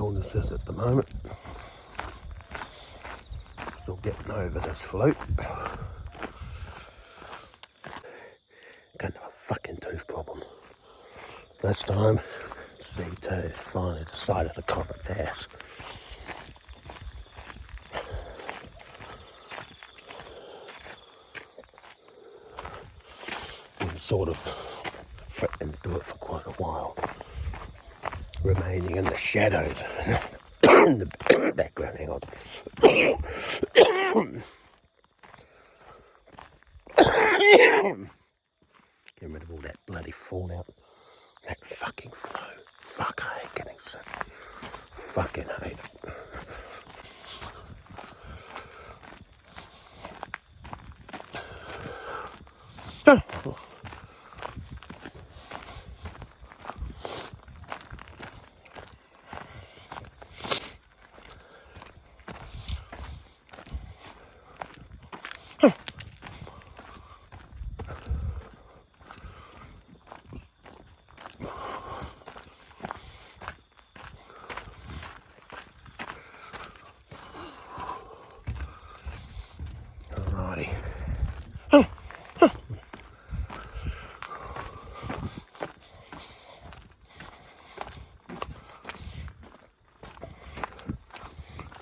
illness is at the moment. Still getting over this flu. Kind of a fucking tooth problem. This time, C2 has finally decided to cough its ass. Been sort of threatening to do it for quite a while. Remaining in the shadows. In the background, hang on. Get rid of all that bloody fallout. That fucking flu. Fuck, I hate getting sick. Fucking hate it. Alrighty. As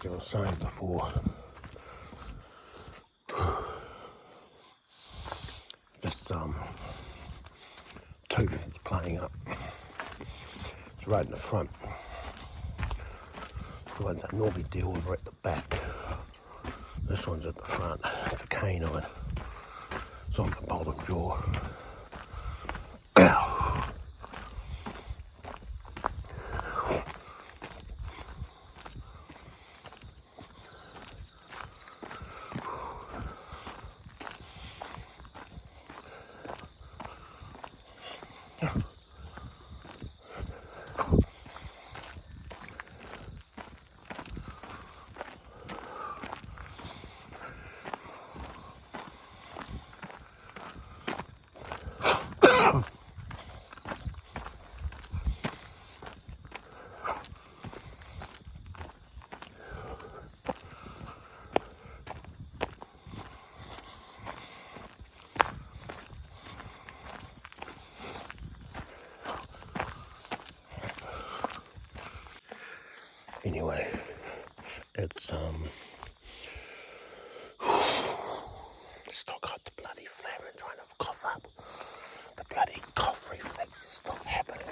I was saying before, this tooth is playing up. It's right in the front. The ones that normally deal with are at the back. This one's at the front. It's a canine. It's on the bottom jaw. Anyway, it's still got the bloody flare and trying to cough up. The bloody cough reflex is still happening.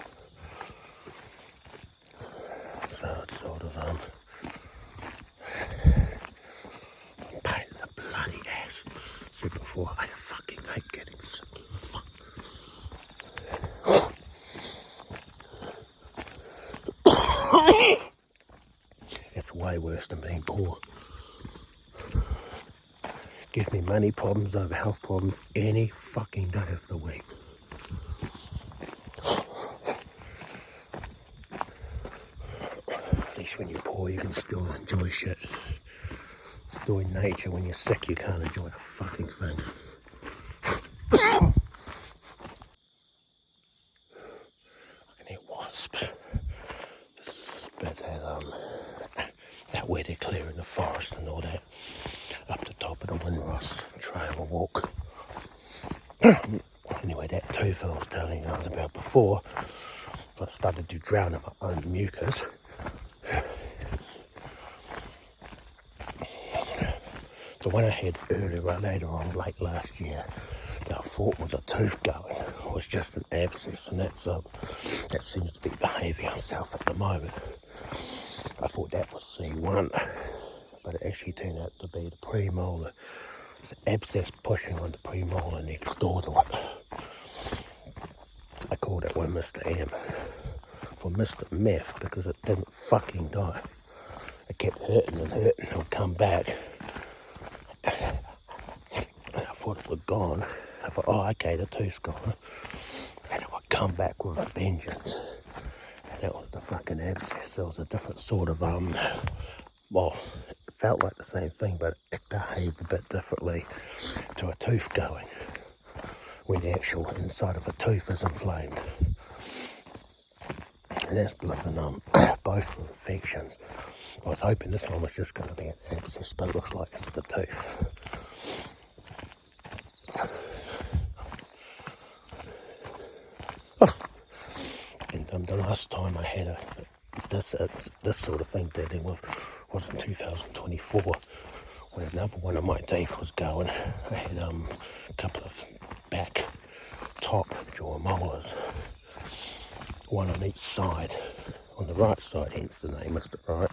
So it's sort of pain in the bloody ass. Said before, I fucking hate getting sick. Fuck. It's way worse than being poor. Give me money problems over health problems any fucking day of the week. At least when you're poor you can still enjoy shit. Still in nature, when you're sick you can't enjoy a fucking thing. I can hear wasps. This bit that where they're clearing the forest and all that. Up the top of the Windrush Trail or walk. Anyway, that tooth I was telling you about before, I started to drown in my own mucus. The one I had earlier, later on, late last year, that I thought was a tooth going, was just an abscess, and that seems to be behaving itself at the moment. I thought that was C1, but it actually turned out to be the premolar. It's an abscess pushing on the premolar next door to it. I called it one Mr. M for Mr. Meth because it didn't fucking die. It kept hurting and hurting. It would come back. I thought it was gone. I thought, oh, okay, the tooth's gone. And it would come back with a vengeance. And that was the fucking abscess. There was a different sort of, well, it felt like the same thing, but it behaved a bit differently to a tooth going when the actual inside of a tooth is inflamed. And that's blooming both were infections. I was hoping this one was just going to be an abscess, but it looks like it's the tooth. And the last time I had this sort of thing dealing with was in 2024, when another one of my teeth was going. I had a couple of back top jaw molars, one on each side. On the right side, hence the name Mr. Right,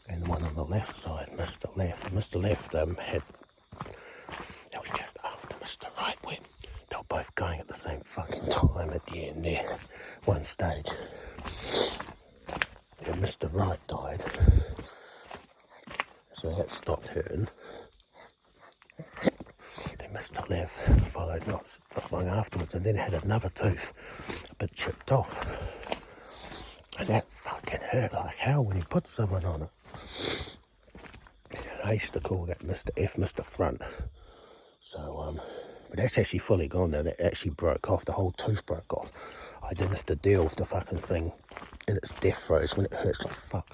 and one on the left side, Mr. Left. Mr. Left had, that was just after Mr. Right went. They were both going at the same fucking time at the end there, one stage. And Mr. Right died, so that stopped hurting. Then Mr. Left followed not long afterwards, and then had another tooth a bit chipped off. And that fucking hurt like hell when you put someone on it. And I used to call that Mr. F, Mr. Front. So, but that's actually fully gone now. That actually broke off. The whole tooth broke off. I didn't have to deal with the fucking thing in its death throes when it hurts like fuck.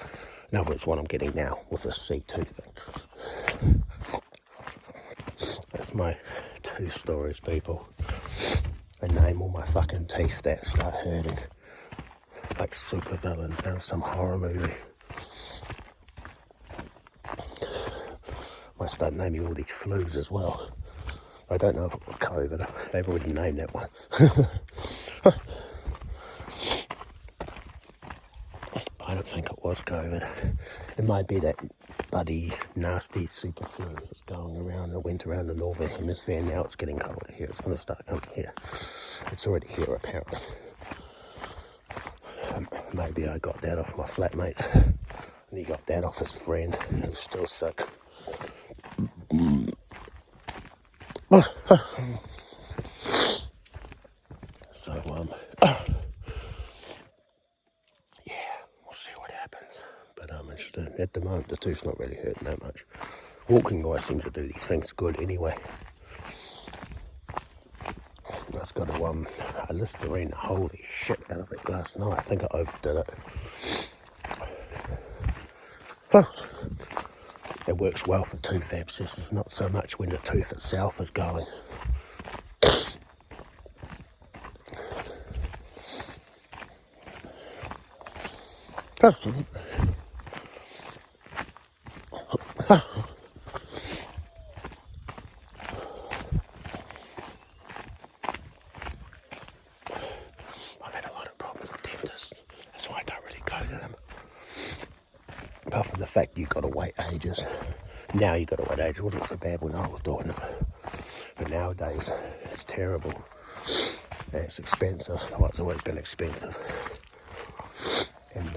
In other words, what I'm getting now with this C2 thing. That's my two stories, people. I name all my fucking teeth that start hurting. Like super villains out of some horror movie. Might start naming all these flus as well. I don't know if it was COVID. They've already named that one. I don't think it was COVID. It might be that bloody nasty super flu that's going around. It went around the northern hemisphere. Now it's getting colder here. It's going to start coming here. It's already here apparently. Maybe I got that off my flatmate, and he got that off his friend who's still sick. So, yeah, we'll see what happens. But I'm interested. At the moment, the tooth's not really hurting that much. Walking always seems to do these things good anyway. I just got a Listerine, holy shit out of it last night. I think I overdid it. It works well for tooth abscesses, not so much when the tooth itself is going. I've had a lot of problems with dentists. That's why I don't really go to them. Apart from the fact you've got to wait ages. Now you've got to wait ages. It wasn't so bad when I was doing it. But nowadays, it's terrible. And it's expensive. Well, it's always been expensive. And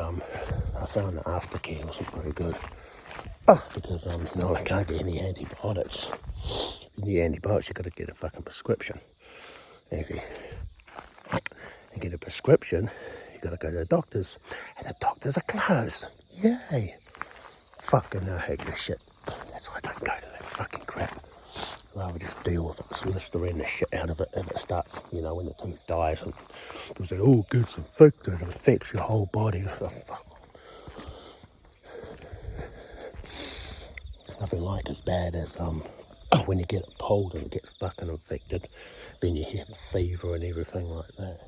I found the aftercare wasn't very good. Because, I can't get any antibiotics. If you need antibiotics, you've got to get a fucking prescription. And if you get a prescription, you've got to go to the doctors. And the doctors are closed. Yay. Fucking I hate this shit. That's why I don't go to that fucking crap. I'd rather just deal with it. So Listerine the shit out of it if it starts, when the tooth dies. And people say, oh, it gets infected. It affects your whole body. So, fuck. It's nothing like as bad as when you get it pulled and it gets fucking infected. Then you have a fever and everything like that.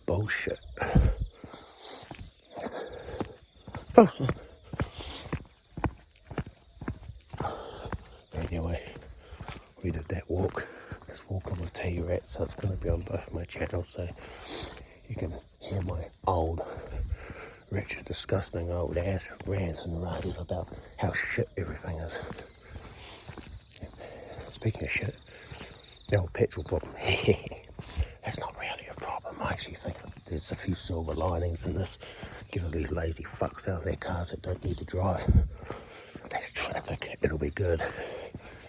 Bullshit. Anyway, we did that walk. It's walking with T-Rats, so it's going to be on both my channels, so you can hear my old, rich, disgusting old ass rant and rave about how shit everything is. Speaking of shit, the old petrol problem. That's not really a problem. I actually think there's a few silver linings in this. Get all these lazy fucks out of their cars that don't need to drive. Less traffic, it'll be good.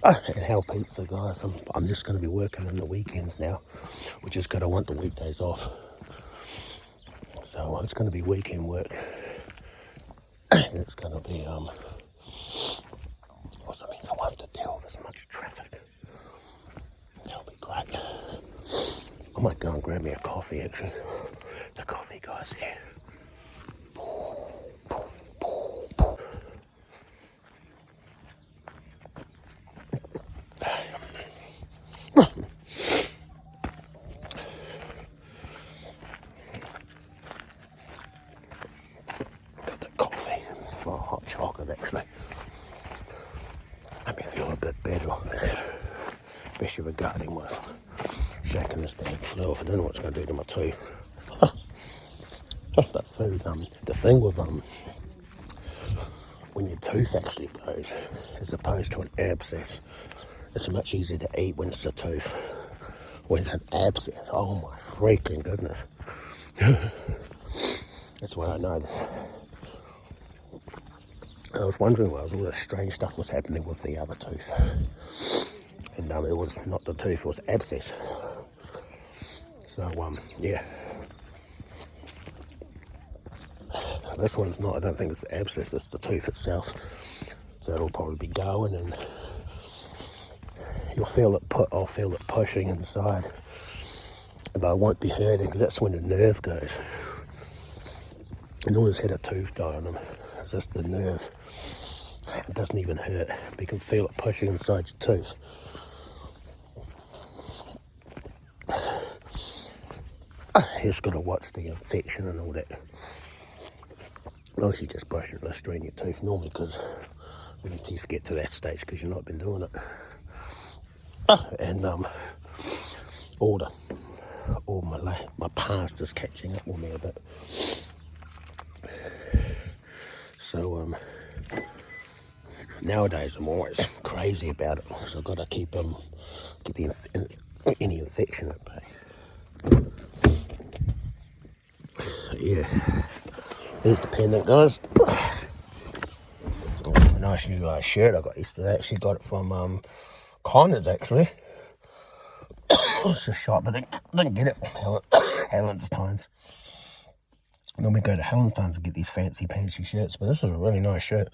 And hell pizza, guys. I'm just going to be working on the weekends now, which is good. I want the weekdays off. So it's going to be weekend work. And it's going to be, also means I won't have to deal with as much traffic. That'll be great. I might go and grab me a coffee, actually. The coffee me, guys, here. Got the coffee, well, hot chocolate actually. Made me feel a bit better, especially regarding my shaking this damn fluid. I don't know what's going to do to my teeth. But food, the thing with when your tooth actually goes, as opposed to an abscess, it's much easier to eat when it's a tooth. When it's an abscess, oh my freaking goodness. That's why I know this. I was wondering why all this strange stuff was happening with the other tooth. And it was not the tooth, it was abscess. So, yeah. This one's not, I don't think it's the abscess, it's the tooth itself. So it'll probably be going and you'll feel it I'll feel it pushing inside. But I won't be hurting because that's when the nerve goes. No one's had a tooth die on them. It's just the nerve. It doesn't even hurt. But you can feel it pushing inside your tooth. You just got to watch the infection and all that. Mostly just brushing Listerine your tooth normally because when your teeth get to that stage because you've not been doing it. And all my past is catching up with me a bit. So nowadays I'm always crazy about it, so I've got to keep get any infection at bay. Yeah, there's the pendant, guys. Oh, a nice new shirt I got yesterday. Actually got it from Connors actually. It's a shop, but I didn't get it from Hallensteins. Normally go to Hallensteins and get these fancy shirts, but this is a really nice shirt.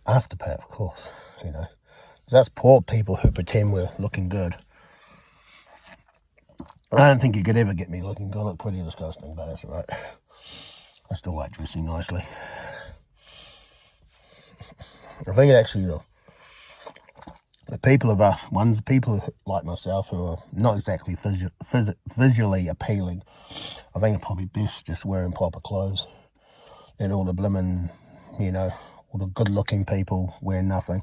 Afterpay, of course, you know. That's poor people who pretend we're looking good. I don't think you could ever get me looking good. I look pretty disgusting, but that's all right. I still like dressing nicely. I think it actually, the people like myself who are not exactly visually appealing, I think it's probably best just wearing proper clothes. And all the blimmin', you know, all the good-looking people wear nothing.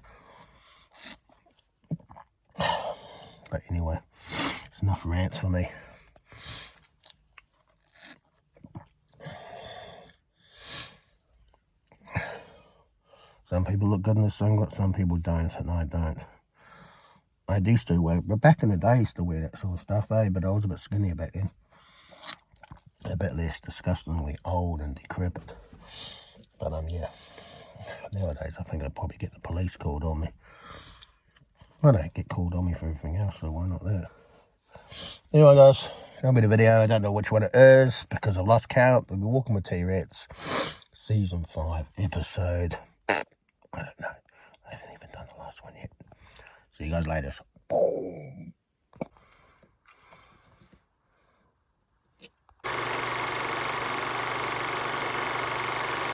But anyway, it's enough rants for me. Some people look good in the singlet, some people don't, and I don't. I used to wear, but back in the day I used to wear that sort of stuff, but I was a bit skinnier back then. A bit less disgustingly old and decrepit. But yeah, nowadays I think I'd probably get the police called on me. I don't get called on me for everything else, so why not that? Anyway, guys, that'll be the video. I don't know which one it is because I've lost count, but we're walking with T-Rats, season 5, episode, I don't know. I haven't even done the last one yet. See you guys later.